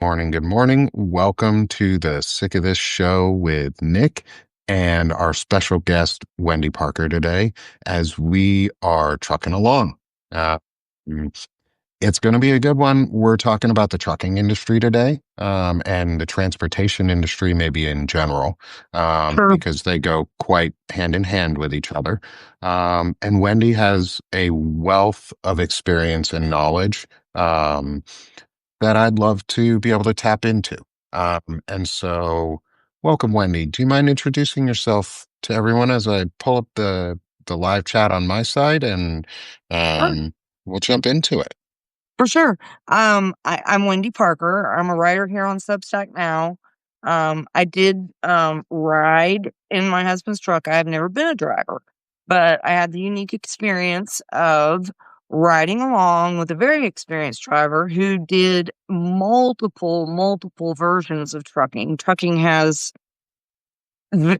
Morning, good morning. Welcome to the Sick of This Show with Nick and our special guest, Wendy Parker, today, as we are trucking along. Uh, mm, it's going to be a good one. We're talking about the trucking industry today, and the transportation industry, maybe in general, Sure. because they go quite hand in hand with each other. And Wendy has a wealth of experience and knowledge. That I'd love to be able to tap into. And so, welcome, Wendy. Do you mind introducing yourself to everyone as I pull up the live chat on my side, and Sure. we'll jump into it. For sure. I'm Wendy Parker. I'm a writer here on Substack now. I did ride in my husband's truck. I have never been a driver, but I had the unique experience of riding along with a very experienced driver who did multiple versions of trucking. Trucking has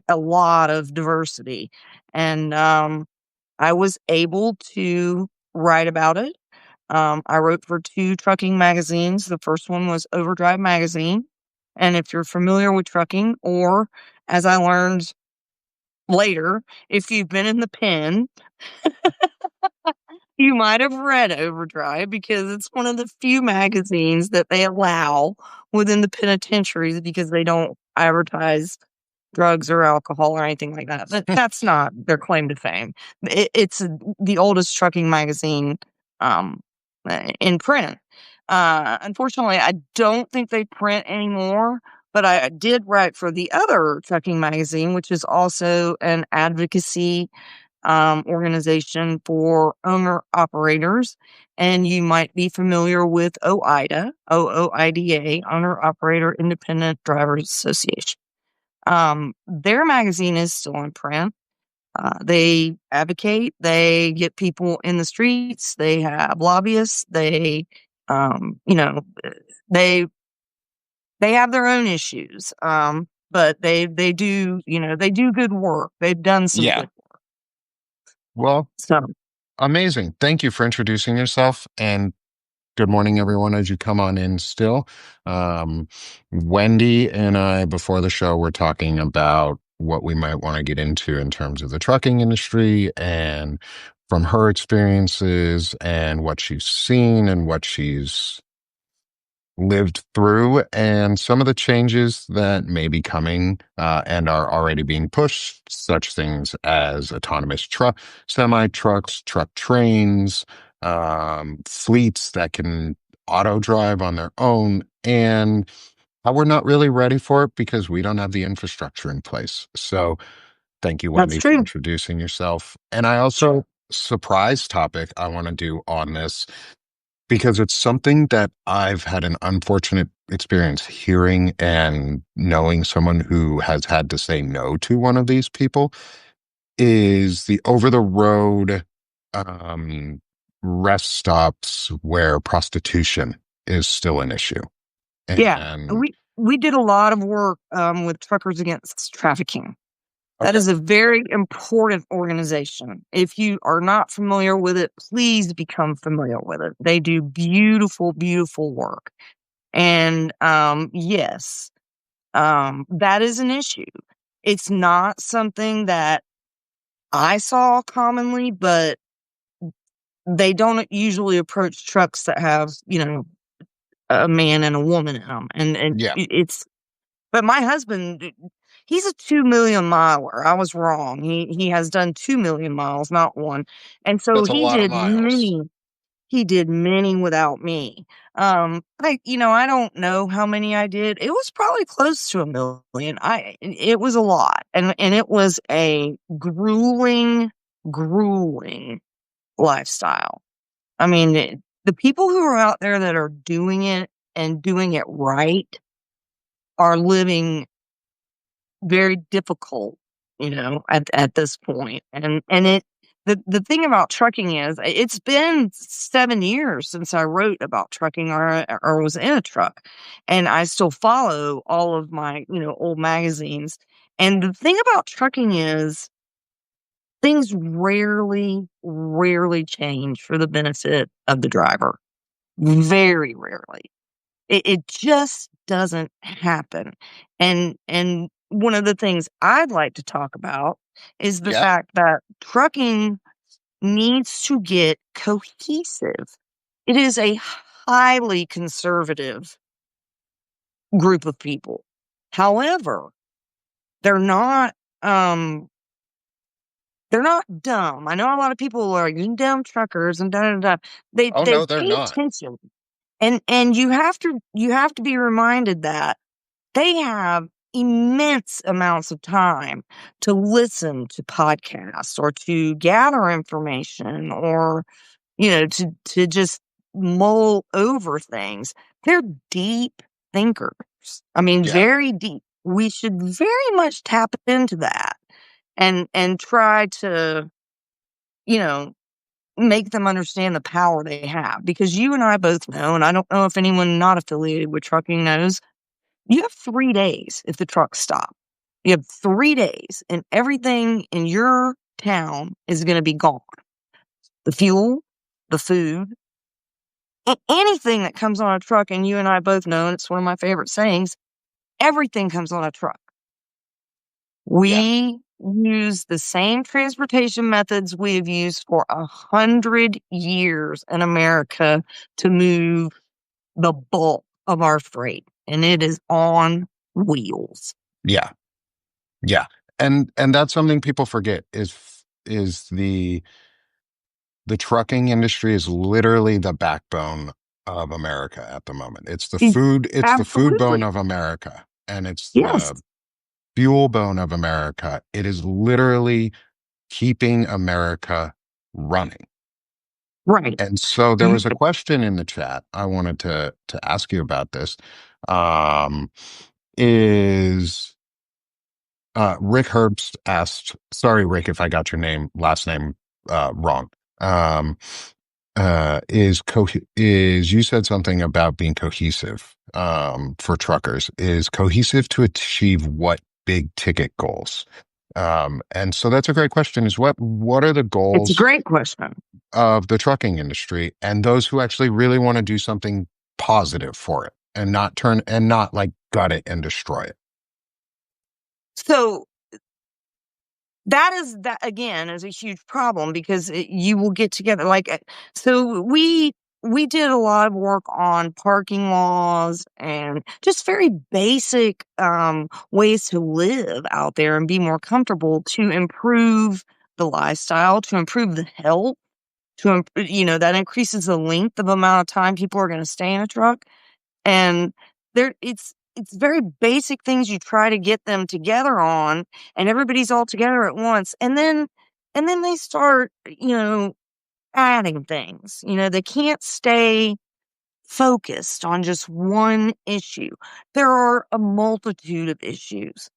a lot of diversity, and I was able to write about it. I wrote for two trucking magazines. The first one was Overdrive Magazine. And if you're familiar with trucking, or as I learned later, if you've been in the pen, you might have read Overdrive because it's one of the few magazines that they allow within the penitentiaries because they don't advertise drugs or alcohol or anything like that. But that's not their claim to fame. It's the oldest trucking magazine um, in print. Unfortunately, I don't think they print anymore. But I did write for the other trucking magazine, which is also an advocacy organization for owner operators. And you might be familiar with OIDA, OOIDA, Owner Operator Independent Drivers Association. Their magazine is still in print. They advocate, they get people in the streets, they have lobbyists, they, um, you know, they they have their own issues. But they do, they do good work. They've done some Yeah. good work. Well, So amazing. Thank you for introducing yourself, and good morning, everyone, as you come on in still. Um, Wendy and I, before the show, were talking about what we might want to get into in terms of the trucking industry and from her experiences and what she's seen and what she's lived through and some of the changes that may be coming and are already being pushed, such things as autonomous truck, semi trucks, truck trains, fleets that can auto drive on their own, and how we're not really ready for it because we don't have the infrastructure in place. So, thank you, that's Wendy, for true. introducing yourself. And I also, surprise topic I want to do on this because it's something that I've had an unfortunate experience hearing and knowing someone who has had to say no to one of these people is the over the road um, rest stops where prostitution is still an issue. Yeah. And We did a lot of work with Truckers Against Trafficking. That okay, is a very important organization. If you are not familiar with it, please become familiar with it. They do beautiful work. And yes, that is an issue. It's not something that I saw commonly, but they don't usually approach trucks that have, a man and a woman in them. And yeah, it's but my husband, he's a 2 million miler. I was wrong. He has done 2 million miles, not one. And so that's a lot of miles. he did many without me. I don't know how many I did. It was probably close to 1 million. It was a lot. And it was a grueling lifestyle. I mean, the people who are out there that are doing it and doing it right are living very difficult, at this point. The thing about trucking is it's been 7 years since I wrote about trucking or was in a truck. And I still follow all of my, old magazines. And the thing about trucking is things rarely change for the benefit of the driver. Very rarely. It just doesn't happen. And one of the things I'd like to talk about is the Yeah. fact that trucking needs to get cohesive. It is a highly conservative group of people. However, they're not um they're not dumb. I know a lot of people are like, "You dumb truckers," and da da da. Oh They no, they're pay not. attention. And you have to be reminded that they have immense amounts of time to listen to podcasts or to gather information or, to just mull over things. They're deep thinkers. I mean, Yeah. very deep. We should very much tap into that and try to, you know, make them understand the power they have, because you and I both know, and I don't know if anyone not affiliated with trucking knows, you have 3 days if the trucks stop. You have 3 days, and everything in your town is gonna be gone. The fuel, the food, anything that comes on a truck, and you and I both know, and it's one of my favorite sayings, everything comes on a truck. Yeah. We use the same transportation methods we have used for 100 years in America to move the bulk of our freight, and it is on wheels. Yeah. Yeah. And that's something people forget is the trucking industry is literally the backbone of America at the moment. E It's the food bone Absolutely. of America, and it's Yes. the fuel bone of America. It is literally keeping America running. Right. And so there Mhm. was a question in the chat. I wanted to ask you about this. Um, is Rick Herbst asked, sorry, Rick, if I got your last name wrong. Um, is you said something about being cohesive for truckers. Is cohesive to achieve what big ticket goals? And so that's a great question. Is what are the It's a goals great question. of the trucking industry and those who actually really want to do something positive for it and not like gut it and destroy it? So that again is a huge problem, because you will get together so we did a lot of work on parking laws and just very basic ways to live out there and be more comfortable, to improve the lifestyle, to improve the health, that increases the length of amount of time people are going to stay in a truck. And it's very basic things you try to get them together on, and everybody's all together at once, and then they start, adding things. They can't stay focused on just one issue. There are a multitude of issues,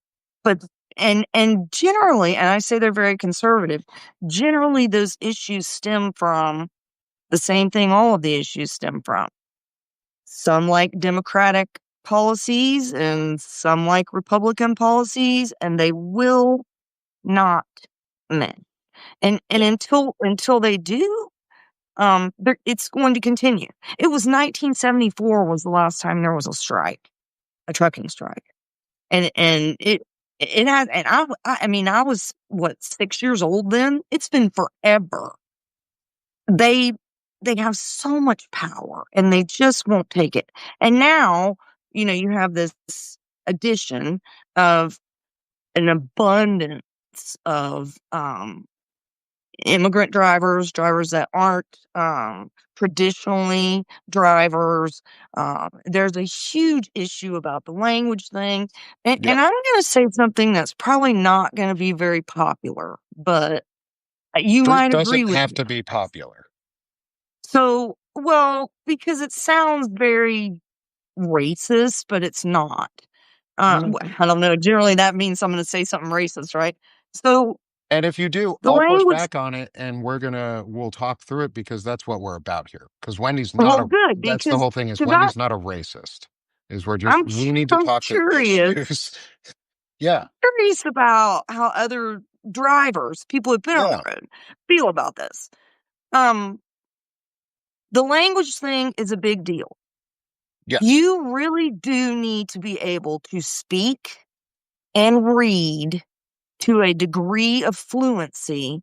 but and generally, and I say they're very conservative, generally those issues stem from the same thing all of the issues stem from. Some like Democratic policies and some like Republican policies, and they will not mend. And Yeah. until they do, it's going to continue. It was 1974 was the last time there was a strike, a trucking strike, and it has. And I mean, I was what, 6 years old then. It's been forever. They they have so much power, and they just won't take it. And now, you have this addition of an abundance of immigrant drivers that aren't traditionally drivers. There's a huge issue about the language thing. And Yep. I'm going to say something that's probably not going to be very popular, but you Truth might agree doesn't with have me. to be popular. So, well, because it sounds very racist, but it's not. Mhm. I don't know. Generally, that means I'm going to say something racist, right? So And if you do, the I'll push language, back on it and we'll talk through it because that's what we're about here. Because well, good, that's the whole thing is because Wendy's not a racist. Is I'm we need to I'm talk to curious issues. Yeah. curious about how other drivers, people who've been on the Yeah. road, feel about this. Um, the language thing is a big deal. Yeah. You really do need to be able to speak and read to a degree of fluency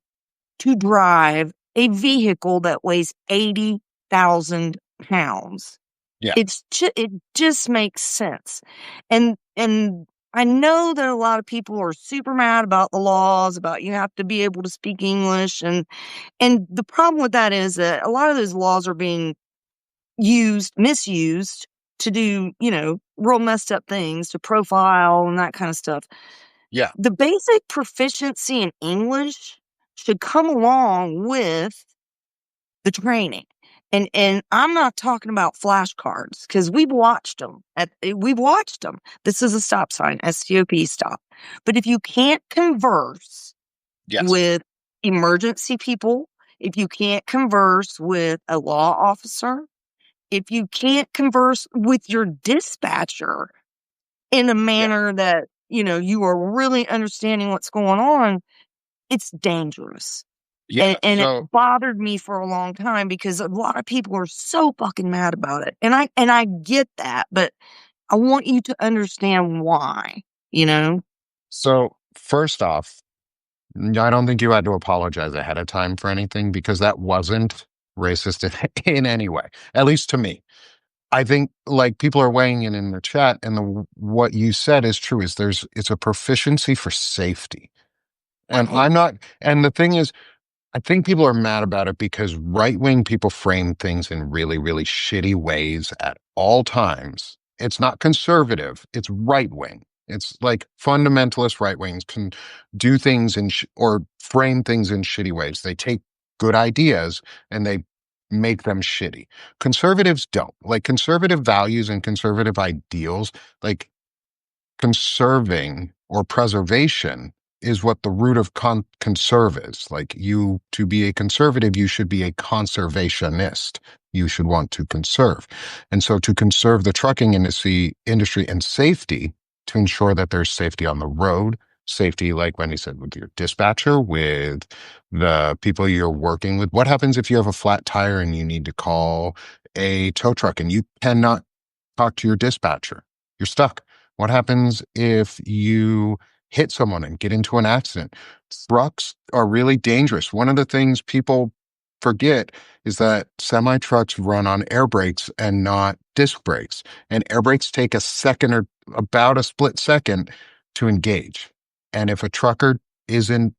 to drive a vehicle that weighs 80,000 pounds. Yeah. It just makes sense. And I know that a lot of people are super mad about the laws, about you have to be able to speak English, and the problem with that is that a lot of those laws are being misused to do, real messed up things, to profile and that kind of stuff. Yeah. The basic proficiency in English should come along with the training. And I'm not talking about flashcards because we've watched them. This is a stop sign, STOP stop. But if you can't converse Yes. with emergency people, if you can't converse with a law officer, if you can't converse with your dispatcher in a Yeah. manner that, you are really understanding what's going on, it's dangerous. And Yeah. and it So bothered me for a long time because a lot of people are so fucking mad about it. And I get that, but I want you to understand why, you know? so first off, I don't think you had to apologize ahead of time for anything because that wasn't racist in any way, at least to me. I think like people are weighing in the chat, and what you said is true. Is it's a proficiency for safety, and Right. I'm not. And the thing is, I think people are mad about it because right wing people frame things in really, really shitty ways at all times. It's not conservative, it's right wing. It's like fundamentalist right wings can do things or frame things in shitty ways. They take good ideas and they make them shitty. Conservatives don't. Like conservative values and conservative ideals, like conserving or preservation is what the root of conserve is. Like to be a conservative, you should be a conservationist. You should want to conserve. And so to conserve the trucking industry and safety, to ensure that there's safety on the road, safety, like Wendy said, with your dispatcher, with the people you're working with. What happens if you have a flat tire and you need to call a tow truck and you cannot talk to your dispatcher? You're stuck. What happens if you hit someone and get into an accident? Trucks are really dangerous. One of the things people forget is that semi trucks run on air brakes and not disc brakes. And air brakes take a second or about a split second to engage. And if a trucker isn't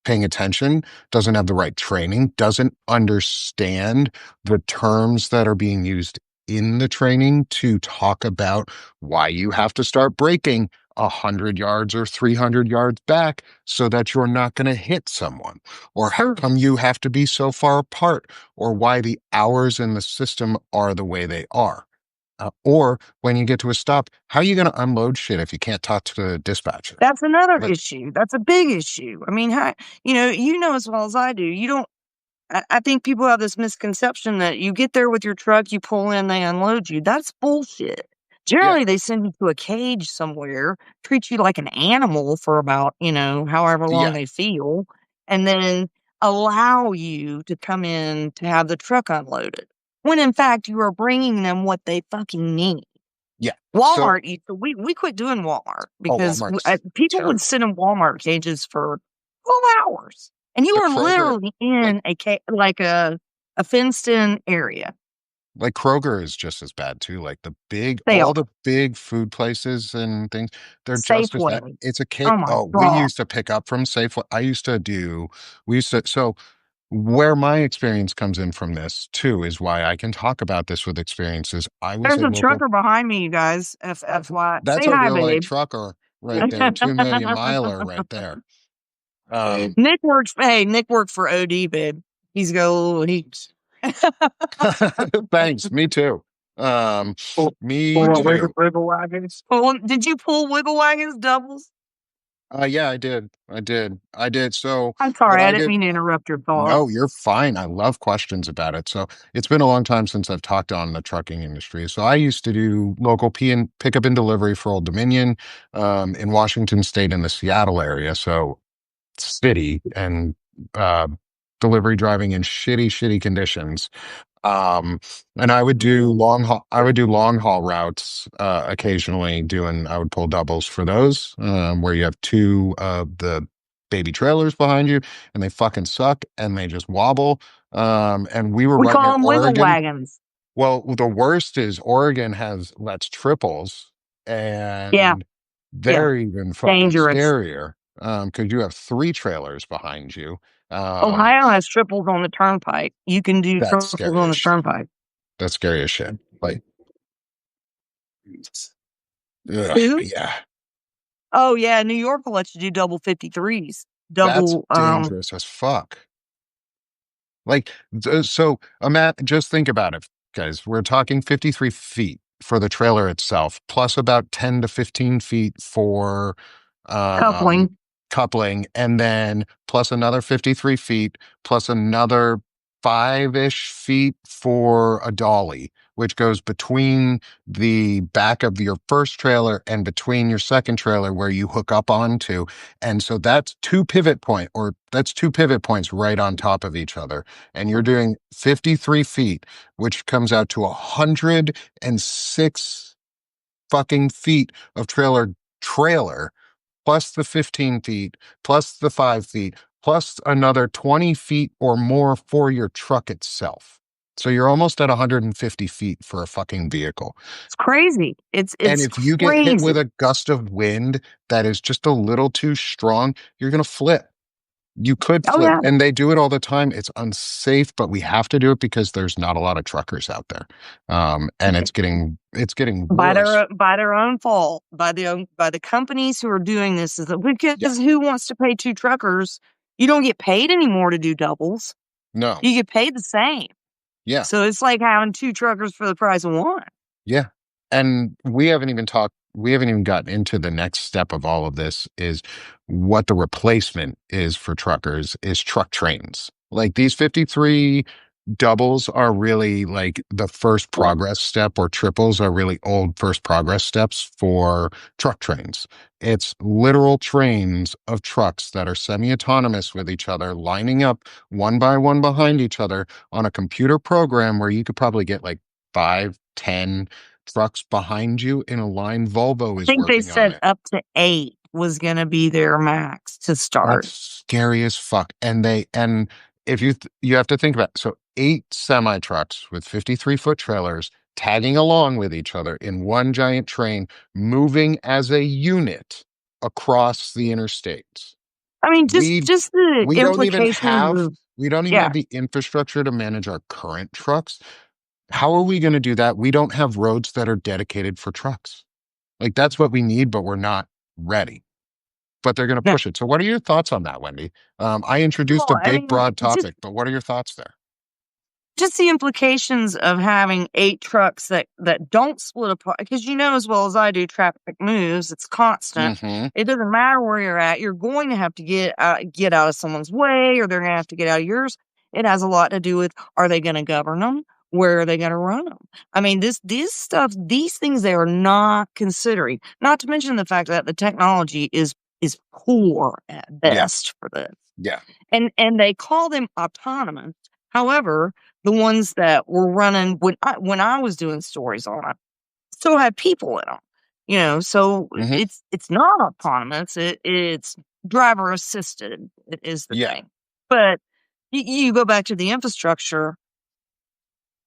paying attention, doesn't have the right training, doesn't understand the terms that are being used in the training to talk about why you have to start braking 100 yards or 300 yards back so that you're not going to hit someone, or how come you have to be so far apart, or why the hours in the system are the way they are. Or when you get to a stop, how are you going to unload shit if you can't talk to the dispatcher? That's another Like, issue. That's a big issue. I mean, how, you know as well as I do. You don't I think people have this misconception that you get there with your truck, you pull in, they unload you. That's bullshit. yeah, Generally, they send you to a cage somewhere, treat you like an animal for about, however long yeah, they feel, and then allow you to come in to have the truck unloaded. When in fact, you are bringing them what they fucking need. yeah. So, Walmart used to, we quit doing Walmart oh, because Walmart's people would terrible. sit in Walmart cages for 12 hours. And you The are Kroger, literally like in like a fenced in area. Kroger is just as bad too. Like They are all the big food places and things, they're just as bad. Safeway. It's a Oh cake. my Oh, we God. used to pick up from Safeway. We used to, so where my experience comes in from this too is why I can talk about this with experiences. I was There's a a local, trucker behind me, you guys. FY. that's Say a hi, real life babe. trucker right there, 2 million miler right there. Um, Nick worked for OD, babe. He's got a little heat. thanks. Me too. Um, Pull, me pull a too. wiggle wagons. Did you pull wiggle wagons doubles? Yeah, I did. I did. So I'm what sorry, I I didn't did, mean to interrupt your thought. no, you're fine. I love questions about it. So it's been a long time since I've talked on the trucking industry. So I used to do local P and pickup and delivery for Old Dominion, in Washington State in the Seattle area. So city and uh, delivery driving in shitty, shitty conditions. Um, and I would do long haul routes, occasionally I would pull doubles for those, where you have two of the baby trailers behind you and they fucking suck and they just wobble. And we were We right call near them wiggle Oregon. wagons. Well, the worst is Oregon lets triples, Yeah, and yeah, they're even fucking dangerous. scarier. Because you have three trailers behind you. Um, Ohio has triples on the turnpike. You can do that's triples scary on as the shit. turnpike. That's scary as shit. Like, ugh, Who? yeah, Oh yeah, New York will let you do double 53s. that's Double dangerous as fuck. Like, so, Matt, just think about it, guys. We're talking 53 feet for the trailer itself, plus about 10 to 15 feet for um, coupling. coupling, and then plus another 53 feet, plus another five-ish feet for a dolly, which goes between the back of your first trailer and between your second trailer where you hook up onto. And so that's two pivot points right on top of each other, and you're doing 53 feet, which comes out to 106 fucking feet of trailer, plus the 15 feet, plus the 5 feet, plus another 20 feet or more for your truck itself. So you're almost at 150 feet for a fucking vehicle. It's crazy. And It's if you get hit with crazy. a gust of wind that is just a little too strong, you're going to flip. You could Oh flip, yeah. and they do it all the time. It's unsafe, but we have to do it because there's not a lot of truckers out there, and it's getting worse. By their own fault, by the companies who are doing this is that Yeah, because who wants to pay two truckers? You don't get paid anymore to do doubles. no, You get paid the same. yeah, So it's like having two truckers for the price of one. yeah, and we haven't even gotten into the next step of all of this is what the replacement is for truckers is truck trains. Like these 53 doubles are really like the first progress step, or triples are really old first progress steps for truck trains. It's literal trains of trucks that are semi-autonomous with each other, lining up one by one behind each other on a computer program where you could probably get like 5, 10 trucks behind you in a line. Volvo I is think they working on said it. up to 8 was gonna be their max to That's start. scary as fuck. And if you have to think about it. So 8 semi trucks with 53-foot trailers tagging along with each other in one giant train, moving as a unit across the interstates. I mean, We just the we don't even implications have of we don't even yeah, have the infrastructure to manage our current trucks. How are we going to do that? We don't have roads that are dedicated for trucks. Like that's what we need, but we're not ready, but they're going to no. push it. So, what are your thoughts on that, Wendy? I introduced Well, a I big, mean, broad topic, but what are your thoughts there? just the implications of having 8 trucks that don't split apart because you know as well as I do, traffic moves, it's constant. Hmm. It doesn't matter where you're at, you're going to have to get out of someone's way, or they're gonna have to get out of yours. It has a lot to do with, are they gonna govern them? Where are they gonna run them? I mean, this stuff, these things they are not considering, not to mention the fact that the technology is poor at Yeah, best for this. yeah. And they call them autonomous. However, the ones that were running when I was doing stories on it still had people in them. You know, so Hmm. it's not autonomous. It's driver assisted is the Yeah. thing. But you go back to the infrastructure,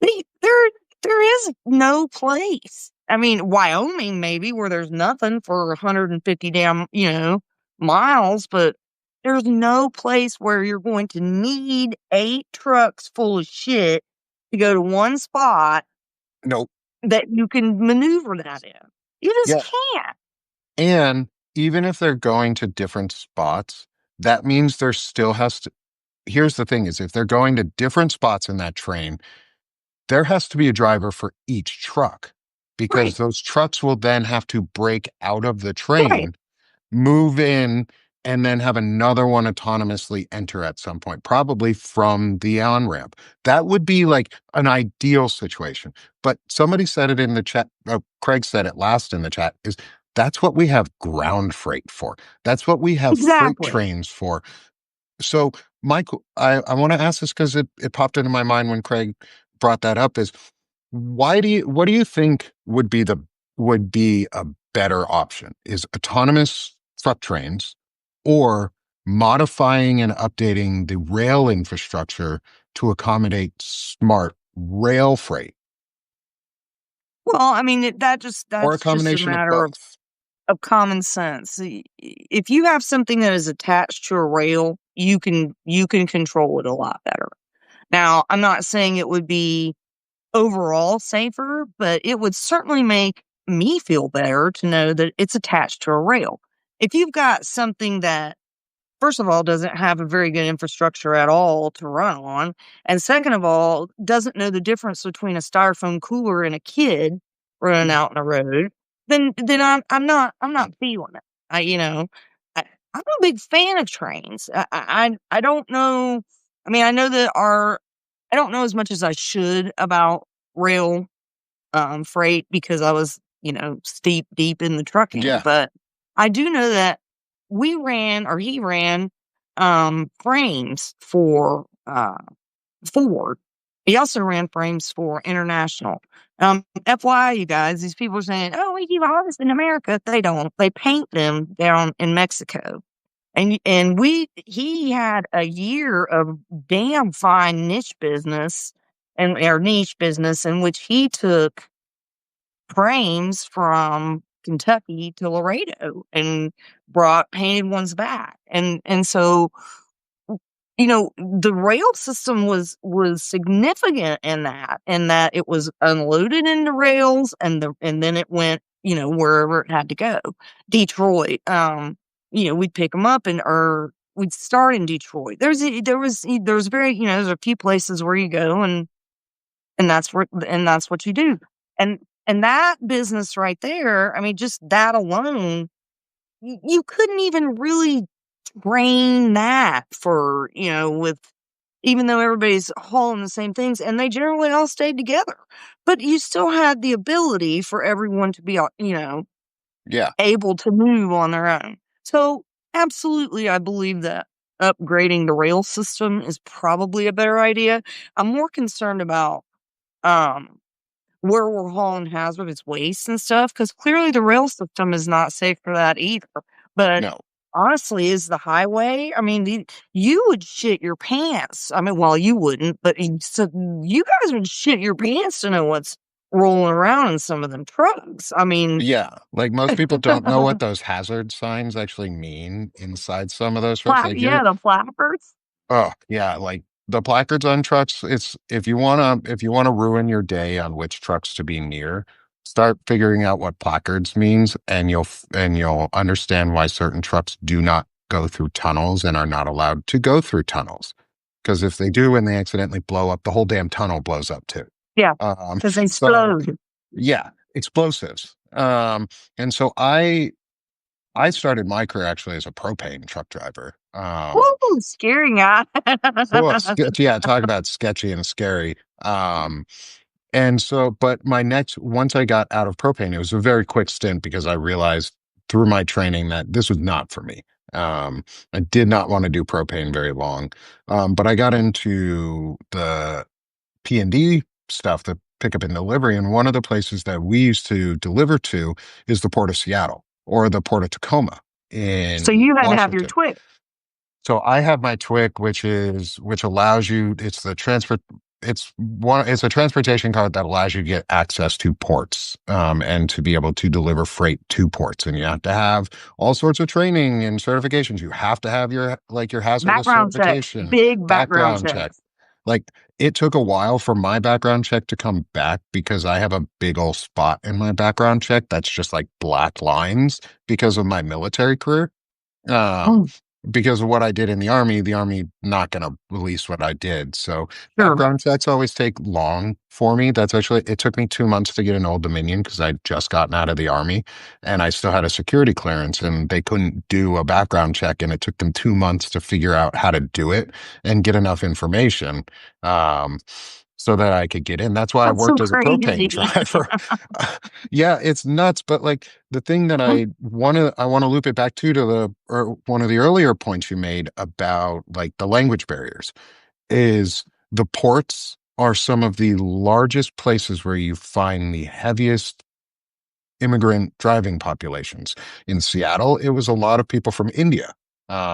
there is no place. I mean, Wyoming maybe where there's nothing for 150 damn, miles, but there's no place where you're going to need 8 trucks full of shit to go to one spot Nope. that you can maneuver that in. You just Yeah. can't. And even if they're going to different spots, that means there still has to. Here's the thing is if they're going to different spots in that train, there has to be a driver for each truck because Right. those trucks will then have to break out of the Right. train, move in, and then have another one autonomously enter at some point, probably from the on ramp. That would be like an ideal situation. But somebody said it in the chat. Craig said it last in the chat is that's what we have ground freight for. That's what we have freight Exactly. trains for. So, Michael, I want to ask this because it popped into my mind when Craig brought that up is what do you think would be a better option? Is autonomous truck trains or modifying and updating the rail infrastructure to accommodate smart rail freight, Well, I mean, or a that's just a combination of matter both? of common sense. If you have something that is attached to a rail, you can control it a lot better. Now, I'm not saying it would be overall safer, but it would certainly make me feel better to know that it's attached to a rail. If you've got something that, first of all, doesn't have a very good infrastructure at all to run on, and second of all, doesn't know the difference between a styrofoam cooler and a kid running out in the road, then I'm not feeling it. I you know I, I'm a big fan of trains. I don't know. I mean, I don't know as much as I should about rail freight because I was, steep deep in the trucking. Yeah, But I do know that we ran or he ran frames for Ford. He also ran frames for International. FYI, you guys, these people are saying, "Oh, we do all this in America." They don't. They paint them down in Mexico. And he had a year of damn fine niche business in which he took frames from Kentucky to Laredo and brought painted ones back. And so, the rail system was significant in that it was unloaded into rails and then it went, wherever it had to go. Detroit, we'd pick them up or we'd start in Detroit. There was very, there's a few places where you go and that's what you do. And and that business right there, I mean, just that alone, you couldn't even really train that for, with even though everybody's hauling the same things and they generally all stayed together. But you still had the ability for everyone to be, yeah, able to move on their own. So, absolutely, I believe that upgrading the rail system is probably a better idea. I'm more concerned about um where we're hauling hazardous waste and stuff, because clearly the rail system is not safe for that either. But no, honestly, is the highway? I mean, you would shit your pants. I mean, well, you wouldn't, but so you guys would shit your pants to know what's rolling around in some of them trucks. I mean, yeah. Like most people don't know what those hazard signs actually mean inside some of those trucks. Like you're yeah, the flappers. Oh, yeah, like the placards on trucks, it's if you wanna ruin your day on which trucks to be near, start figuring out what placards means and you'll understand why certain trucks do not go through tunnels and are not allowed to go through tunnels. Because if they do and they accidentally blow up, the whole damn tunnel blows up too. Yeah, Um, because they so explode. yeah, explosives. And so I started my career actually as a propane truck driver. Woo, scary guy. Oh, yeah, talk about sketchy and scary. And so, but once I got out of propane, it was a very quick stint because I realized through my training that this was not for me. Um, I did not want to do propane very long. But I got into the P&D stuff, the pickup and delivery. And one of the places that we used to deliver to is the Port of Seattle or the Port of Tacoma So in you had to have your Washington. twig. So I have my TWIC, which allows you. It's a transportation card that allows you to get access to ports, and to be able to deliver freight to ports. And you have to have all sorts of training and certifications. You have to have your hazardous Background checks, certification, big background background check. checks. Like it took a while for my background check to come back because I have a big old spot in my background check that's just like black lines because of my military career. Um, Oh, because of what I did in the army not gonna release what I did. So sure. background checks always take long for me. It took me 2 months to get an Old Dominion because I'd just gotten out of the army and I still had a security clearance and they couldn't do a background check and it took them 2 months to figure out how to do it and get enough information. Um, so that I could get in. That's why I That's so worked as a propane crazy. driver. Yeah, it's nuts. But like the thing that I want to loop it back to one of the earlier points you made about like the language barriers is the ports. are some of the largest places where you find the heaviest immigrant driving populations. In Seattle, it was a lot of people from India,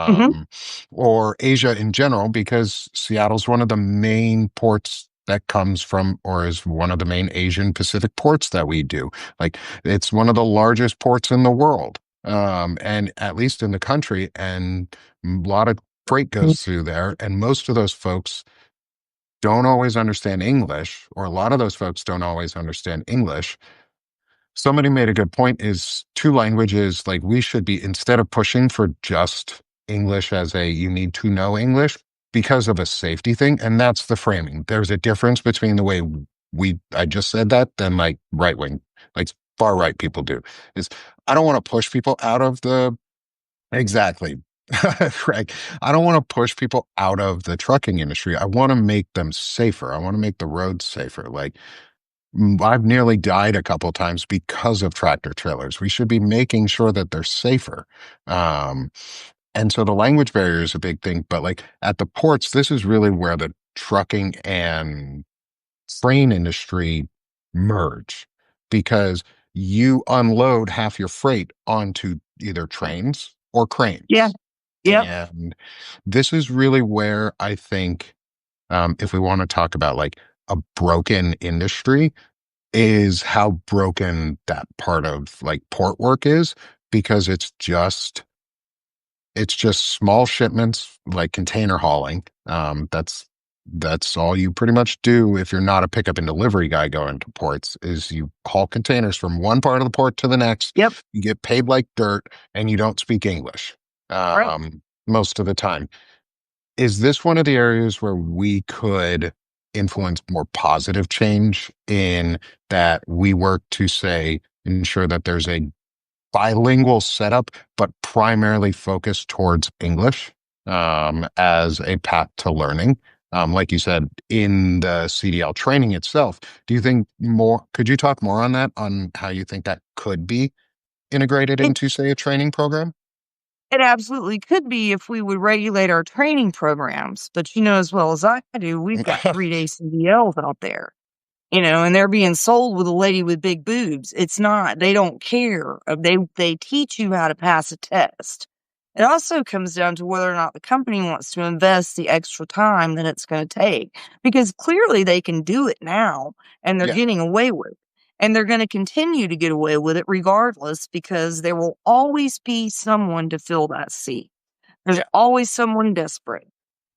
Mhm. um, or Asia in general, because Seattle's one of the main ports that comes from, or is one of the main Asian Pacific ports that we do. Like, it's one of the largest ports in the world, and at least in the country, and a lot of freight goes through there, and most of those folks don't always understand English, or a lot of those folks don't always understand English. Somebody made a good point is two languages, like we should be, instead of pushing for just English as a you need to know English because of a safety thing, and that's the framing. There's a difference between the way I just said that than like right wing, like far right people do. Is I don't want to push people out of the exactly. Right. I don't want to push people out of the trucking industry. I want to make them safer. I want to make the roads safer. Like I've nearly died a couple times because of tractor trailers. We should be making sure that they're safer. Um, and so the language barrier is a big thing, but like at the ports, this is really where the trucking and train industry merge because you unload half your freight onto either trains or Yeah. cranes. Yep. And this is really where I think, if we want to talk about like a broken industry, is how broken that part of like port work is because it's just small shipments like container hauling. That's all you pretty much do if you're not a pickup and delivery guy going to ports is you haul containers from one part of the port to the next. Yep. You get paid like dirt and you don't speak English Right. most of the time. Is this one of the areas where we could influence more positive change in that we work to say ensure that there's a bilingual setup, but primarily focused towards English as a path to learning? Like you said, in the CDL training itself, do you think more, could you talk more on that, on how you think that could be integrated It into, say, a training program? it absolutely could be if we would regulate our training programs, but you know as well as I do, we've got 3-day CDLs out there. And they're being sold with a lady with big boobs. It's not, they don't care. They teach you how to pass a test. It also comes down to whether or not the company wants to invest the extra time that it's going to take because clearly they can do it now and they're Yeah, getting away with it. And they're going to continue to get away with it regardless because there will always be someone to fill that seat. There's yeah, always someone desperate.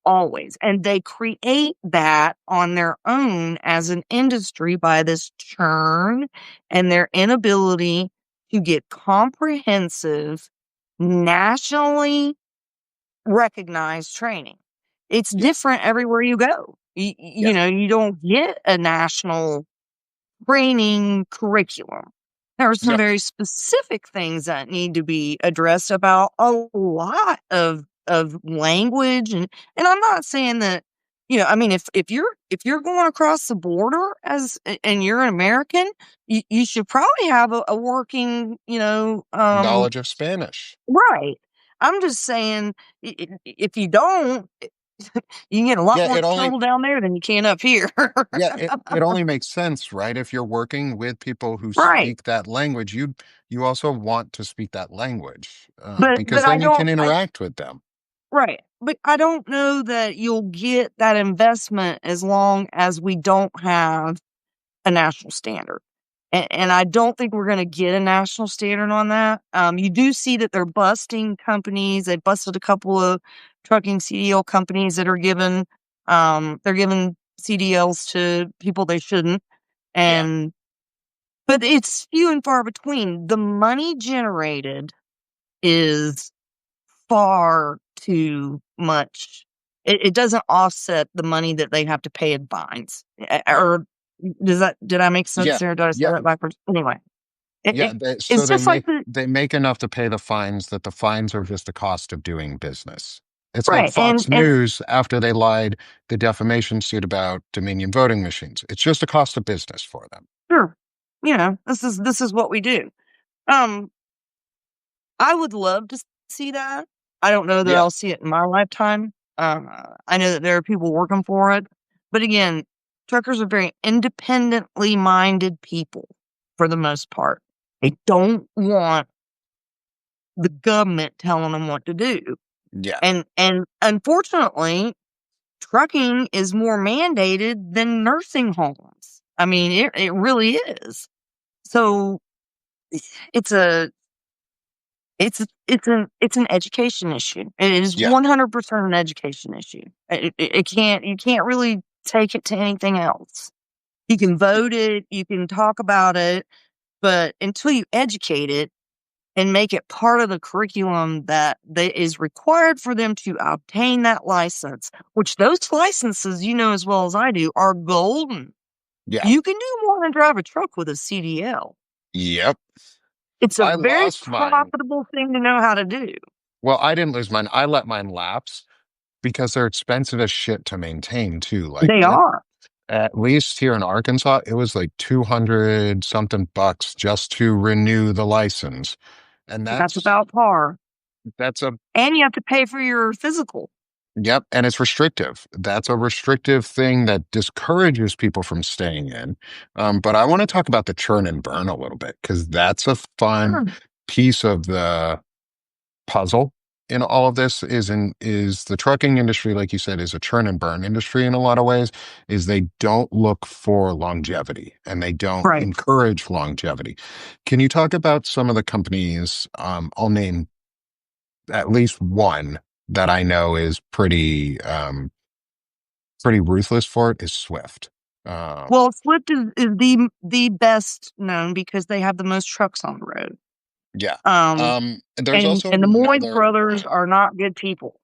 Always. And they create that on their own as an industry by this churn and their inability to get comprehensive, nationally recognized training. It's yeah, different everywhere you go. yeah, You don't get a national training curriculum. There are some yeah. very specific things that need to be addressed about a lot of language and I'm not saying that I mean if you're going across the border and you're an American, you should probably have a working, Knowledge of Spanish. right. I'm just saying if you don't, you can get a lot Yeah, more it only trouble down there than you can up here. Yeah, it only makes sense, right? If you're working with people who Right. speak that language, you also want to speak that language But because I then you don't can I interact with them. right, but I don't know that you'll get that investment as long as we don't have a national standard, and I don't think we're gonna get a national standard on that. You do see that they're busting companies. They busted a couple of trucking CDL companies that are they're giving CDLs to people they shouldn't, Yeah, and but it's few and far between. The money generated is far too much. It doesn't offset the money that they have to pay in fines. Or did I make sense yeah, there? Did I say yeah, that backwards? Anyway, it, yeah. it So it's they just like make the they make enough to pay the fines that the fines are just the cost of doing business. It's like right, Fox and News after they lied the defamation suit about Dominion voting machines. It's just a cost of business for them. sure, this is what we do. Um, I would love to see that. I don't know that Yeah, I'll see it in my lifetime. I know that there are people working for it, but again. Truckers are very independently minded people for the most part. They don't want the government telling them what to do. Yeah. And unfortunately, trucking is more mandated than nursing homes. I mean, it really is. So it's a it's an education issue. It is Yeah. 100% an education issue. It can't you can't really take it to anything else. You can vote it, you can talk about it, but until you educate it and make it part of the curriculum that is required for them to obtain that license, which those licenses, you know as well as I do, are golden. Yeah. You can do more than drive a truck with a CDL. Yep. It's a I very lost mine. profitable thing to know how to do. Well, I didn't lose mine. I let mine lapse because they're expensive as shit to maintain too. Like They are. at least here in Arkansas, it was like 200 something bucks just to renew the license. And That's about par. that's a And you have to pay for your physical. yep, and it's restrictive. That's a restrictive thing that discourages people from staying in. But I want to talk about the churn and burn a little bit because that's a fun Sure. piece of the puzzle in all of this is the trucking industry, like you said, is a churn and burn industry in a lot of ways, is they don't look for longevity and they don't Right. encourage longevity. Can you talk about some of the companies? I'll name at least one that I know is pretty ruthless for it is Swift. Well, Swift is the best known because they have the most trucks on the road. Yeah. Um, There's and also and the Moyes another brothers are not good people.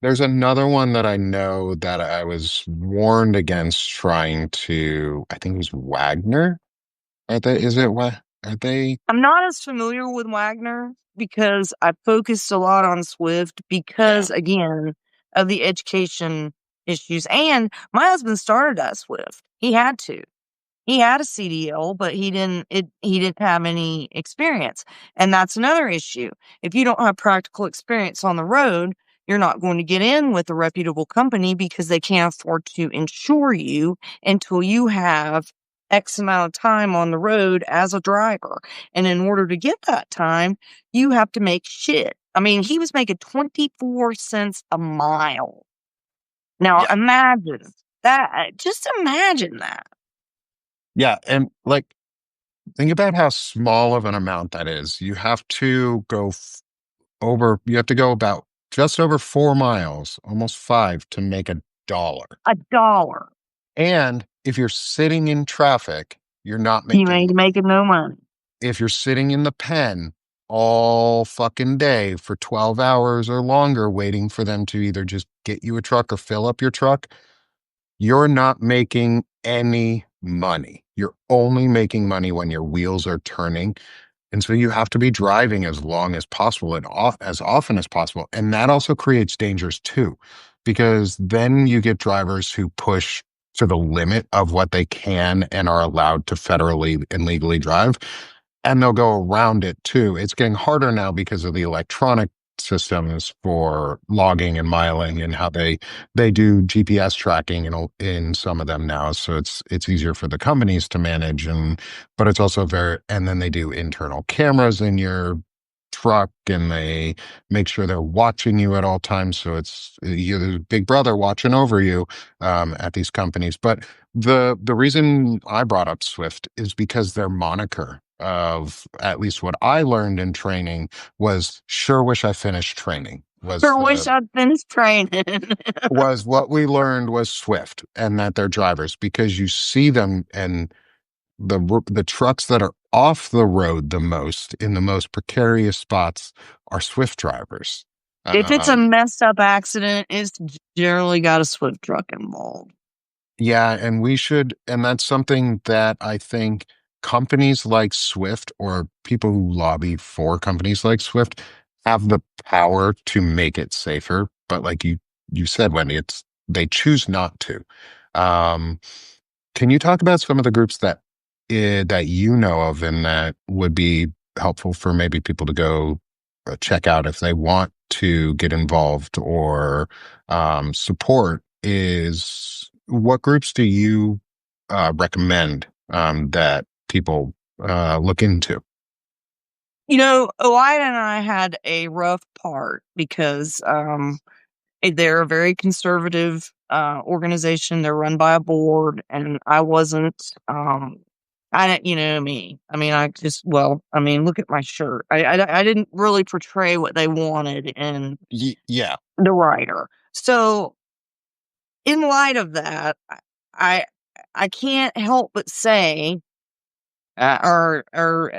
there's another one that I know that I was warned against trying to, I think it was Wagner. Are they I'm not as familiar with Wagner because I focused a lot on Swift yeah. because, again, of the education issues. And my husband started at Swift. He had to. He had a CDL, but he didn't have any experience. And that's another issue. If you don't have practical experience on the road, you're not going to get in with a reputable company because they can't afford to insure you until you have X amount of time on the road as a driver. And in order to get that time, you have to make shit. I mean, he was making 24 cents a mile. Now Yeah. imagine that. Just imagine that. Yeah. And like think about how small of an amount that is. You have to go about just over 4 miles, almost five, to make $1. $1. And if you're sitting in traffic, you're not You making ain't money. making no money. If you're sitting in the pen all fucking day for 12 hours or longer, waiting for them to either just get you a truck or fill up your truck, you're not making any money. You're only making money when your wheels are turning. And so you have to be driving as long as possible and as often as possible. And that also creates dangers too, because then you get drivers who push to the limit of what they can and are allowed to federally and legally drive. And they'll go around it too. It's getting harder now because of the electronic systems for logging and miling and how they do GPS tracking in some of them now. So it's easier for the companies to manage but it's also and then they do internal cameras in your truck and they make sure they're watching you at all times. So you're the big brother watching over you at these companies. But the reason I brought up Swift is because their moniker of at least what I learned in training was sure wish I finished training Sure wish I'd finished training. was what we learned was Swift and that they're drivers because you see them and the trucks that are off the road the most in the most precarious spots are Swift drivers. If it's a Um, messed up accident, it's generally got a Swift truck involved. yeah, and that's something that I think companies like Swift or people who lobby for companies like Swift have the power to make it safer. But like you said, Wendy, they choose not to. Um, Can you talk about some of the groups that you know of and that would be helpful for maybe people to go check out if they want to get involved or support? Is what groups do you recommend that people look into? Oida and I had a rough part because they're a very conservative organization. They're run by a board, and I wasn't. I didn't, me. I mean, look at my shirt. I didn't really portray what they wanted in Yeah. the writer. So, in light of that, I I can't help but say, or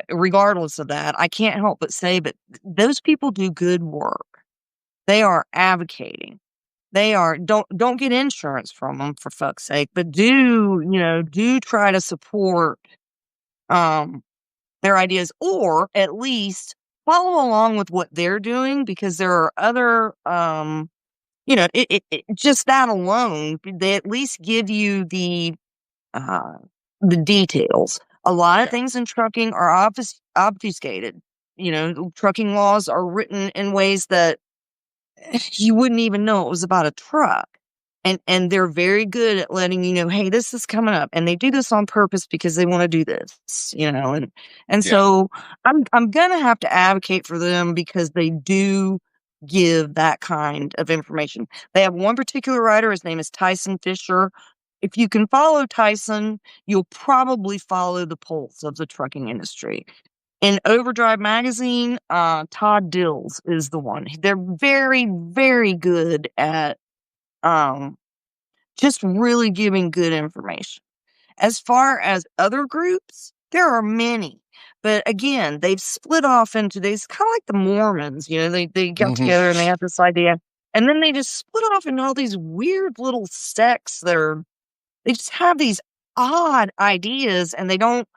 regardless of that, I can't help but say, but those people do good work. They are advocating. They are don't get insurance from them for fuck's sake, but do try to support, um, their ideas, or at least follow along with what they're doing, because there are other, just that alone, they at least give you uh, the details. A lot of Yeah. things in trucking are obfuscated. Trucking laws are written in ways that you wouldn't even know it was about a truck. And they're very good at letting you know, hey, this is coming up. And they do this on purpose because they want to do this. And Yeah. so I'm gonna have to advocate for them because they do give that kind of information. They have one particular writer, his name is Tyson Fisher. If you can follow Tyson, you'll probably follow the pulse of the trucking industry. In Overdrive magazine, Todd Dills is the one. They're very, very good at um, just really giving good information. As far as other groups, there are many. But again, they've split off into these kind of like the Mormons. They got Hmm. together and they had this idea. And then they just split off into all these weird little sects they just have these odd ideas and they don't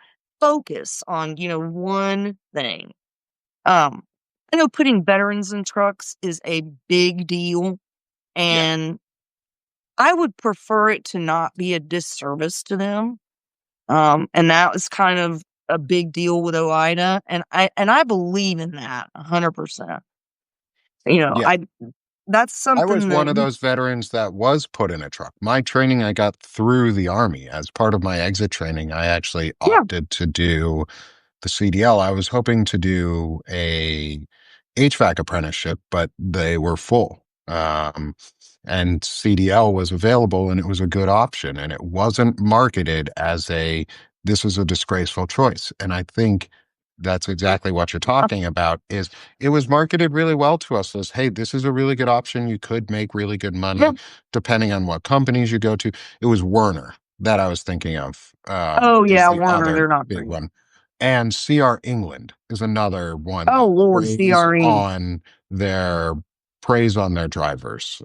focus on, one thing. Um, I know putting veterans in trucks is a big deal, Yeah. and I would prefer it to not be a disservice to them. And that was kind of a big deal with OIDA, and I believe in that 100%. Yeah. I That's I was something one that of those veterans that was put in a truck. My training I got through the Army. As part of my exit training, I actually yeah, opted to do the CDL. I was hoping to do a HVAC apprenticeship, but they were full. And CDL was available and it was a good option. And it wasn't marketed as this is a disgraceful choice. And I think that's exactly what you're talking about is it was marketed really well to us as, hey, this is a really good option. You could make really good yeah. money depending on what companies you go to. It was Werner that I was thinking of, Oh is yeah, the Werner, other they're not big great. one. And CR England is another one Oh that Lord, preys CRE. on their preys on their drivers.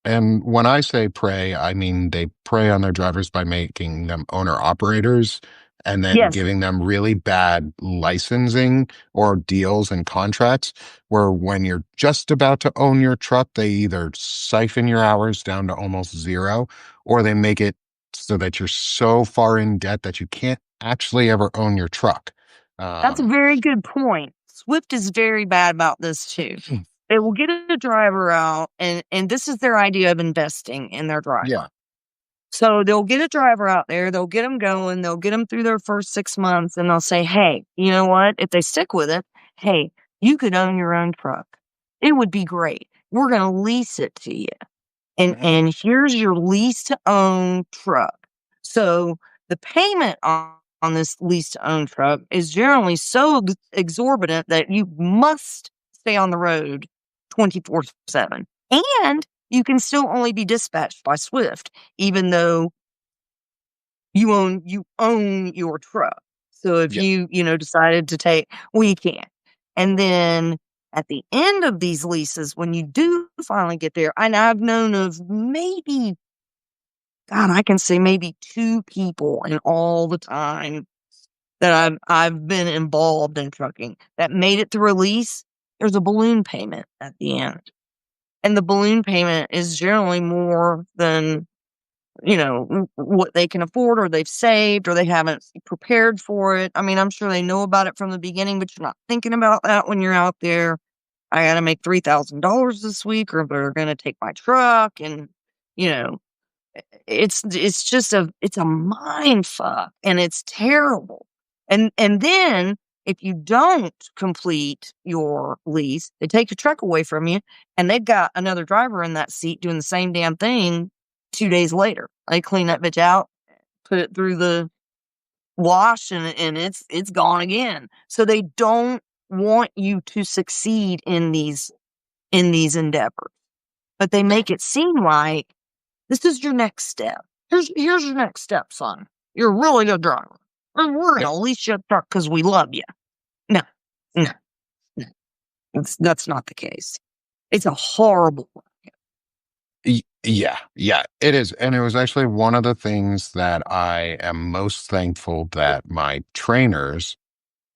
And when I say prey, I mean they prey on their drivers by making them owner operators and then Yes, giving them really bad licensing or deals and contracts where when you're just about to own your truck, they either siphon your hours down to almost zero or they make it so that you're so far in debt that you can't actually ever own your truck. that's a Um, very good point. Swift is very bad about this too. They will get a driver out, and this is their idea of investing in their yeah. driver. So they'll get a driver out there, they'll get them going, they'll get them through their first 6 months, and they'll say, hey, you know what? If they stick with it, hey, you could own your own truck. It would be great. We're going to lease it to you. And, Mhm. and here's your lease to own truck. So the payment on this lease to own truck is generally so exorbitant that you must stay on the road 24/7. And you can still only be dispatched by Swift, even though you own your truck. So if Yeah. you decided to take, well, you can't. And then at the end of these leases, when you do finally get there, and I've known of maybe, God, I can say maybe two people in all the time that I've been involved in trucking that made it through a lease. There's a balloon payment at the end, and the balloon payment is generally more than what they can afford, or they've saved, or they haven't prepared for it. I mean, I'm sure they know about it from the beginning, but you're not thinking about that when you're out there. I got to make $3,000 this week, or they're going to take my truck. And, you know, It's just it's a mind fuck, and it's terrible. And then if you don't complete your lease, they take your truck away from you, and they've got another driver in that seat doing the same damn thing 2 days later. They clean that bitch out, put it through the wash, and it's gone again. So they don't want you to succeed in these endeavors. But they make it seem like this is your next step. Here's your next step, son. You're a really good driver. And we're Yep. gonna lease you a truck because we love you. No, no, no. That's not the case. It's a horrible. Yeah, yeah, it is. And it was actually one of the things that I am most thankful that my trainers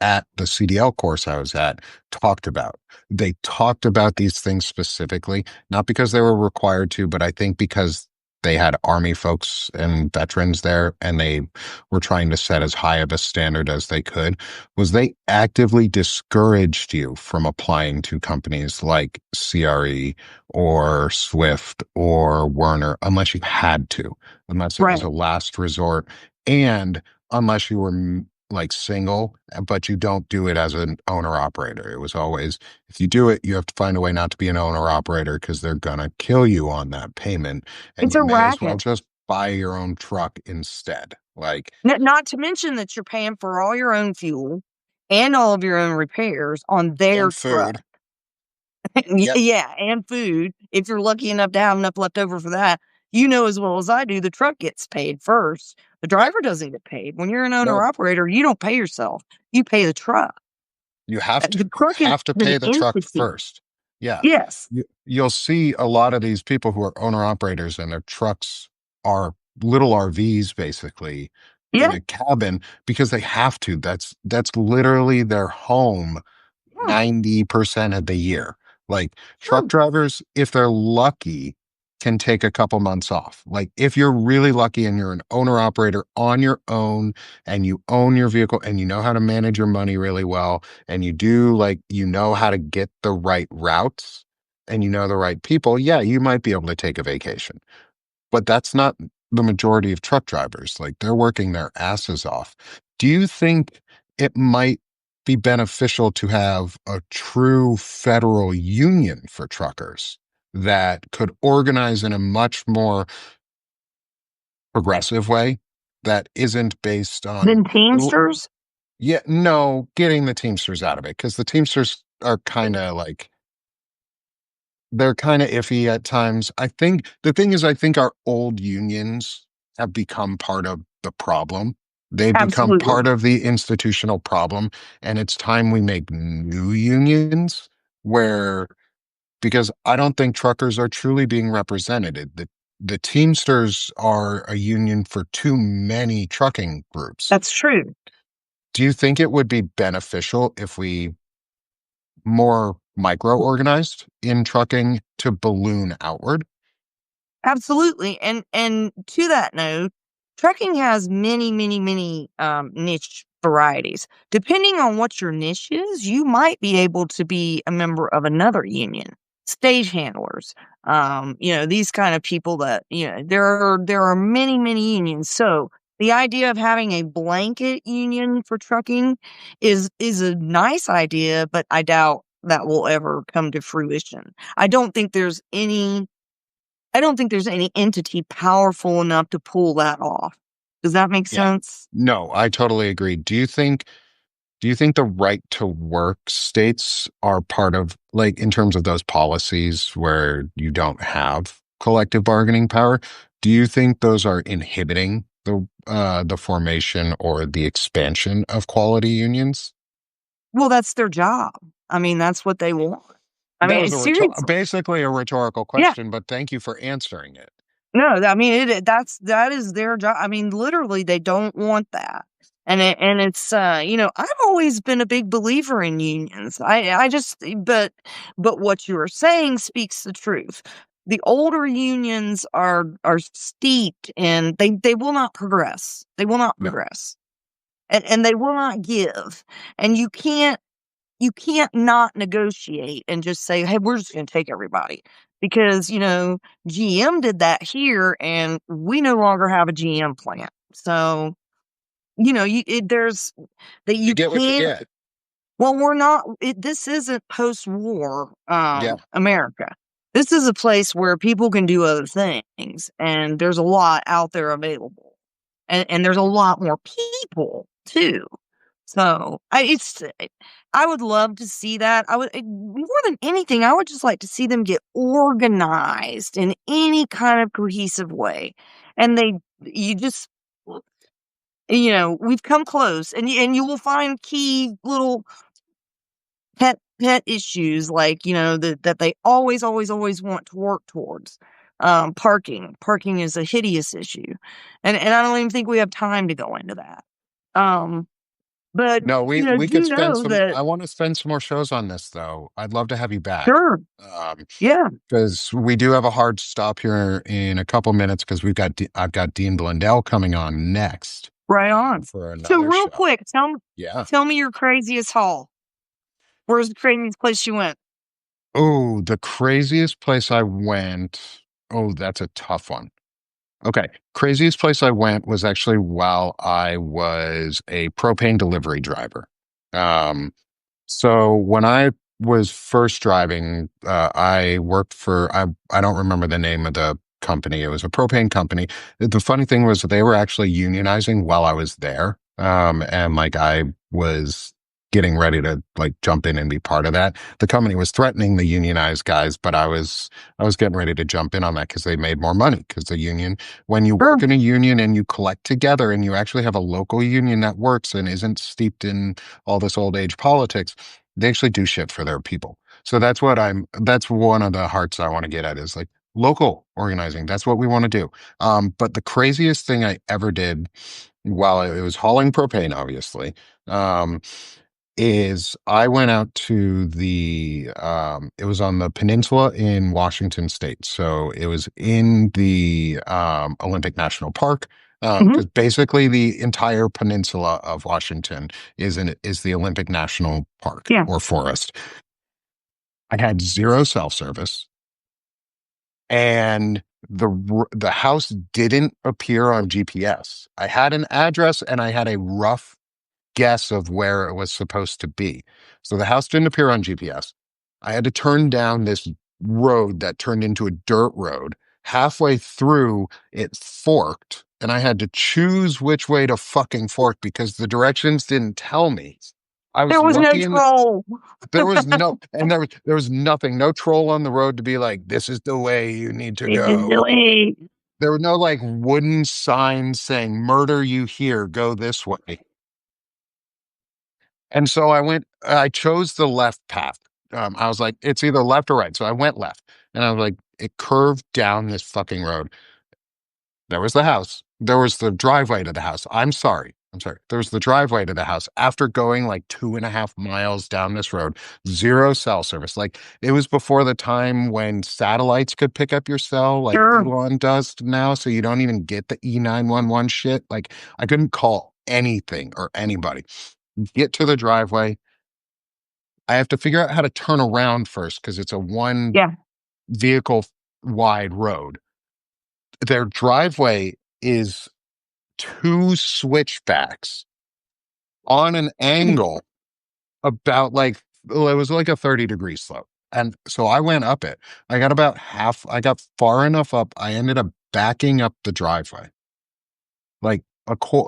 at the CDL course I was at talked about. They talked about these things specifically, not because they were required to, but I think because they had Army folks and veterans there and they were trying to set as high of a standard as they could, was they actively discouraged you from applying to companies like CRE or Swift or Werner unless you had to, unless it was Right. a last resort. And unless you were like single, but you don't do it as an owner operator. It was always, if you do it, you have to find a way not to be an owner operator because they're gonna kill you on that payment, and It's you a may as well racket. just buy your own truck instead. Like, Not to mention that you're paying for all your own fuel and all of your own repairs on their and truck. food. Yep. Yeah, and food. If you're lucky enough to have enough left over for that, you know as well as I do, the truck gets paid first. The driver doesn't get paid. When you're an owner No, operator, you don't pay yourself. You pay the truck. you have to. The You truck is have to an pay the truck entity. first. Yeah. Yes. You'll see a lot of these people who are owner operators and their trucks are little RVs basically in Yeah. a cabin because they have to. That's literally their home Yeah. 90% of the year. Like truck Sure. drivers, if they're lucky, can take a couple months off. Like if you're really lucky and you're an owner operator on your own and you own your vehicle and you know how to manage your money really well and you do like you know how to get the right routes and you know the right people, yeah, you might be able to take a vacation. But that's not the majority of truck drivers. Like they're working their asses off. Do you think it might be beneficial to have a true federal union for truckers that could organize in a much more progressive way that isn't based on, Then Teamsters? yeah, no, getting the Teamsters out of it because the Teamsters are kind of like, they're kind of iffy at times. I think the thing is, I think our old unions have become part of the problem. They've become Absolutely. part of the institutional problem. And it's time we make new unions where, because I don't think truckers are truly being represented. The Teamsters are a union for too many trucking groups. That's true. Do you think it would be beneficial if we more micro organized in trucking to balloon outward? Absolutely. And to that note, trucking has many, many, many niche varieties. Depending on what your niche is, you might be able to be a member of another union. Stage handlers, these kind of people that, there are many, many unions. So the idea of having a blanket union for trucking is a nice idea, but I doubt that will ever come to fruition. I don't think there's any entity powerful enough to pull that off. Does that make Yeah. sense? No, I totally agree. Do you think the right to work states are part of like in terms of those policies where you don't have collective bargaining power? Do you think those are inhibiting the formation or the expansion of quality unions? Well, that's their job. I mean, that's what they want. I That mean, was seriously. basically a rhetorical Yeah. question, but thank you for answering it. No, I mean, that is their job. I mean, literally, they don't want that. And it's, I've always been a big believer in unions. I just but what you are saying speaks the truth. The older unions are steeped and they will not progress. They will not No. progress. And they will not give. And you can't you can't not negotiate and just say, "Hey, we're just going to take everybody." Because, GM did that here and we no longer have a GM plant. So, there's that You you get what you can't. get. Well, we're not. This isn't post-war Yeah. America. This is a place where people can do other things, and there's a lot out there available, and there's a lot more people too. So I would love to see that. More than anything, I would just like to see them get organized in any kind of cohesive way, and you just we've come close, and you will find key little pet issues like that they always want to work towards. Parking is a hideous issue, and I don't even think we have time to go into that. Um, but No, we could do spend know some. that. I want to spend some more shows on this, though. I'd love to have you back. Sure. Um, Yeah. because we do have a hard stop here in a couple minutes because I've got Dean Blundell coming on next Right on. for So another real show. quick, Yeah. tell me your craziest haul. Where's the craziest place you went? Oh, the craziest place I went. Oh, that's a tough one. Okay. Craziest place I went was actually while I was a propane delivery driver. Um, So when I was first driving, I worked for I don't remember the name of the company. It was a propane company. The funny thing was that they were actually unionizing while I was there. And like I was getting ready to like jump in and be part of that. The company was threatening the unionized guys, but I was getting ready to jump in on that because they made more money. Because the union, when you Sure. work in a union and you collect together and you actually have a local union that works and isn't steeped in all this old age politics, they actually do shit for their people. So that's one of the hearts I want to get at is like local organizing. That's what we want to do. But the craziest thing I ever did while it was hauling propane, obviously, um, is I went out to it was on the peninsula in Washington State. So it was in the Olympic National Park. Hmm. Because basically the entire peninsula of Washington is the Olympic National Park Yeah. or forest. I had zero cell service, and the house didn't appear on GPS. I had an address and I had a rough guess of where it was supposed to be. So the house didn't appear on GPS. I had to turn down this road that turned into a dirt road. Halfway through, it forked, and I had to choose which way to fucking fork because the directions didn't tell me. I There was was no lucky in troll. there was nothing, no troll on the road to be like, this is the way you need to This is the go. way. There were no like wooden signs saying murder you here, go this way. And so I chose the left path. I was like, it's either left or right. So I went left and I was like, it curved down this fucking road. There was the house. There was the driveway to the house. I'm sorry. I'm sorry. There was the driveway to the house after going like 2.5 miles down this road, zero cell service. Like it was before the time when satellites could pick up your cell, like Sure. Elon does now. So you don't even get the E911 shit. Like I couldn't call anything or anybody. Get to the driveway. I have to figure out how to turn around first because it's a one Yeah. vehicle wide road. Their driveway is two switchbacks on an angle about like, well, it was like a 30-degree slope. And so I went up it. I got far enough up. I ended up backing up the driveway, like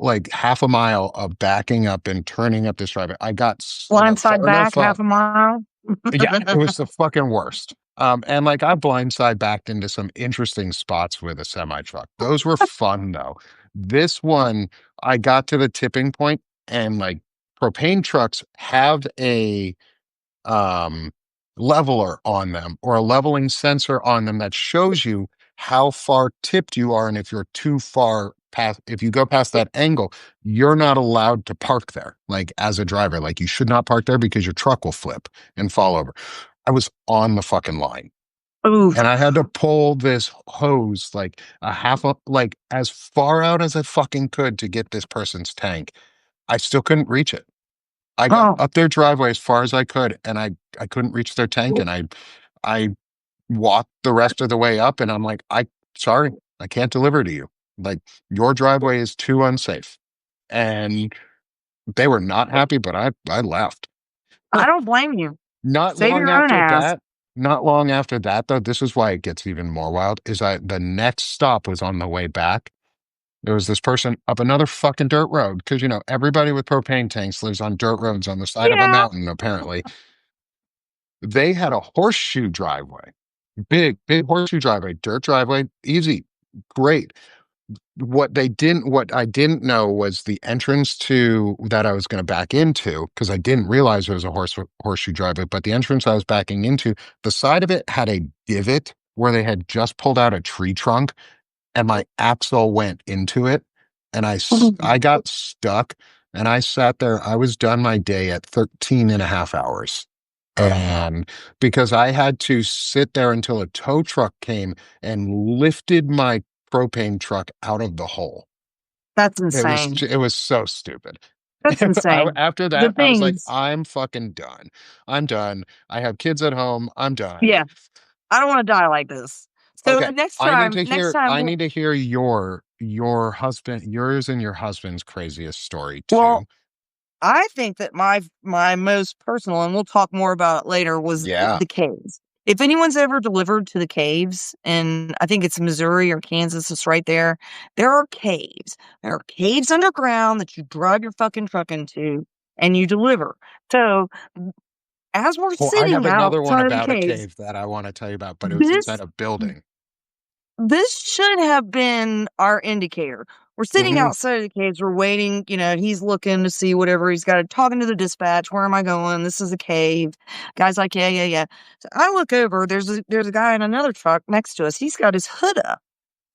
like half a mile of backing up and turning up this driveway. I got Blindside far back enough half up. a mile. Yeah, it was the fucking worst. And like I blindside backed into some interesting spots with a semi truck. Those were fun though. This one, I got to the tipping point and like propane trucks have a um leveler on them or a leveling sensor on them that shows you how far tipped you are. And if you're too far past, if you go past that angle, you're not allowed to park there. Like as a driver, like you should not park there because your truck will flip and fall over. I was on the fucking line Oof. and I had to pull this hose like like as far out as I fucking could to get this person's tank. I still couldn't reach it. I got Oh, up their driveway as far as I could, and I couldn't reach their tank, and I walked the rest of the way up, and I'm like, sorry, I can't deliver to you. Like, your driveway is too unsafe. And they were not happy, but I left. I don't blame you. Not Save long your own after ass. that, not long after that, though, this is why it gets even more wild, is the next stop was on the way back. There was this person up another fucking dirt road because, everybody with propane tanks lives on dirt roads on the side of a Yeah. mountain, apparently. They had a horseshoe driveway, big, big horseshoe driveway, dirt driveway, easy, great. What I didn't know was the entrance to that I was going to back into because I didn't realize it was a horseshoe driveway, but the entrance I was backing into, the side of it had a divot where they had just pulled out a tree trunk and my axle went into it and I got stuck and I sat there. I was done my day at 13 and a half hours. And because I had to sit there until a tow truck came and lifted my propane truck out of the hole. That's It was insane. it was so stupid. That's insane. After The that, I was like, things. I'm fucking done. I'm done. I have kids at home. I'm done. Yeah. I don't want to die like this. So Okay. next time, I need to hear your husband, yours and your husband's craziest story well, too. I think that my most personal, and we'll talk more about it later, was Yeah. the caves. If anyone's ever delivered to the caves, and I think it's Missouri or Kansas, it's right there. There are caves. There are caves underground that you drive your fucking truck into, and you deliver. So as we're Well, I have sitting another one outside of the about a caves, cave that I want to tell you about, but it was inside this a building. this should have been our indicator. We're sitting Hmm. outside of the caves. We're waiting. He's looking to see whatever he's got. Talking to the dispatch. Where am I going? This is a cave. Guy's like, yeah, yeah, yeah. So I look over. There's a guy in another truck next to us. He's got his hood up.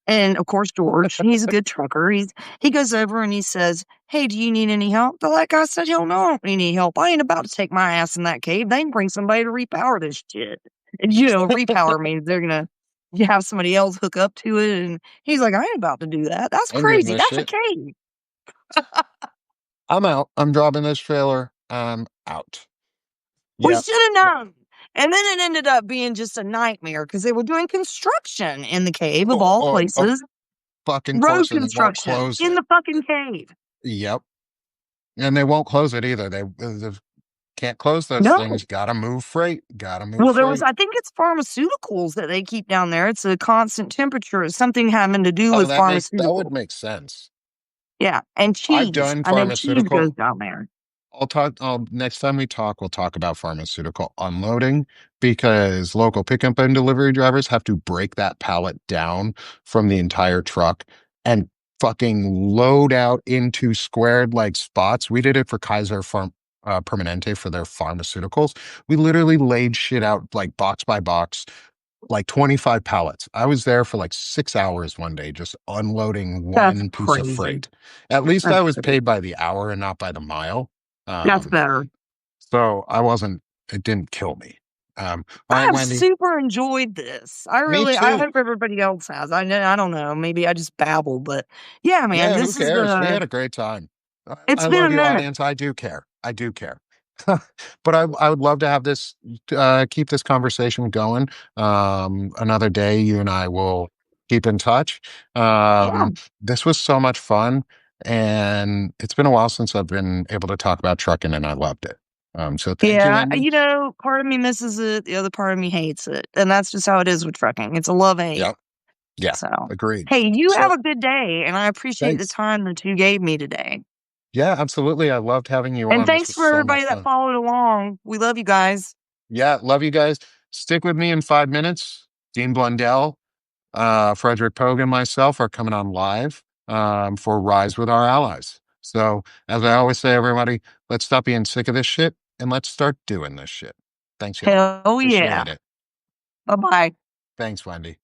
And of course, George, he's a good trucker. He goes over and he says, "Hey, do you need any help?" The like guy said, "Hell no, I don't need any help. I ain't about to take my ass in that cave. They can bring somebody to repower this shit." And repower means they're gonna you have somebody else hook up to it. And he's like, "I ain't about to do that. That's I'm getting crazy. this That's a shit. cave." I'm out. I'm dropping this trailer. I'm out. We Yep. should have known. And then it ended up being just a nightmare because they were doing construction in the cave of all Of places, fucking road course, and they won't construction close in it. the fucking cave. Yep. And they won't close it either. They can't close those No. things. Gotta move freight. Gotta move Well, freight. I think it's pharmaceuticals that they keep down there. It's a constant temperature. It's something having to do Oh, with that would pharmaceuticals. make sense. Yeah. And I've cheese. done I know cheese goes pharmaceutical. down there. Next time we talk, we'll talk about pharmaceutical unloading because local pickup and delivery drivers have to break that pallet down from the entire truck and fucking load out into squared like spots. We did it for Permanente for their pharmaceuticals. We literally laid shit out like box by box, like 25 pallets. I was there for like 6 hours one day, just unloading That's one piece of crazy. freight. At least I That's was crazy. paid by the hour and not by the mile. That's Um, better. so it didn't kill me. All I right, have Wendy. super enjoyed this. Me I too. hope everybody else has. I don't know. Maybe I just babble, but yeah, man, Yeah, who cares? We had a great time. it's I been a love you, minute. audience. I do care. I do care. But I would love to have this, keep this conversation going. Another day, you and I will keep in touch. Yeah. This was so much fun, and it's been a while since I've been able to talk about trucking, and I loved it. So thank you, Yeah, Wendy. part of me misses it, the other part of me hates it, and that's just how it is with trucking. It's a love-hate. Yep. Yeah. So, Agreed. hey, you have So a good day, and I appreciate the thanks. time that you gave me today. Yeah, absolutely. I loved having you And on. This thanks was for so much everybody that fun. followed along. We love you guys. Yeah, love you guys. Stick with me in 5 minutes. Dean Blundell, Frederick Pogue, and myself are coming on live for Rise with Our Allies. So, as I always say, everybody, let's stop being sick of this shit and let's start doing this shit. Thanks, y'all. Hell yeah. Appreciate it. Bye-bye. Thanks, Wendy.